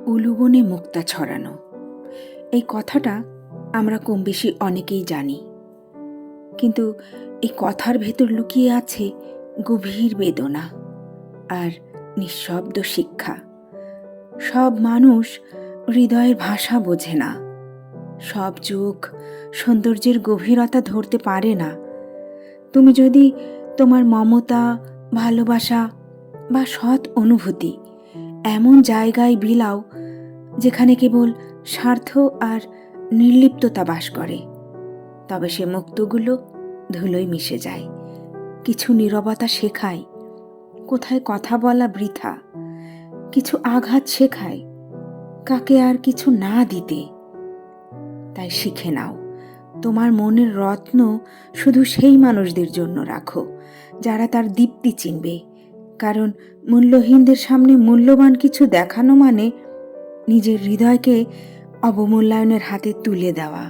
উলুবনে মুক্তা ছড়ানো, এই কথাটা আমরা কম বেশি অনেকেই জানি। কিন্তু এই কথার ভেতর লুকিয়ে আছে গভীর বেদনা আর নিঃশব্দ শিক্ষা। সব মানুষ হৃদয়ের ভাষা বোঝে না, সব চোখ সৌন্দর্যের গভীরতা ধরতে পারে না। তুমি যদি তোমার মমতা, ভালোবাসা বা সৎ অনুভূতি এমন জায়গায় বিলাও যেখানে কেবল স্বার্থ আর নির্লিপ্ততা বাস করে, তবে সে মুক্তগুলো ধুলোয় মিশে যায়। কিছু নীরবতা শেখায় কোথায় কথা বলা বৃথা, কিছু আঘাত শেখায় কাকে আর কিছু না দিতে। তাই শিখে নাও, তোমার মনের রত্ন শুধু সেই মানুষদের জন্য রাখো যারা তার দীপ্তি চিনবে। কারণ মূল্যহীনদের সামনে মূল্যবান কিছু দেখানো মানে নিজের হৃদয়কে অবমূল্যায়নের হাতে তুলে দেওয়া।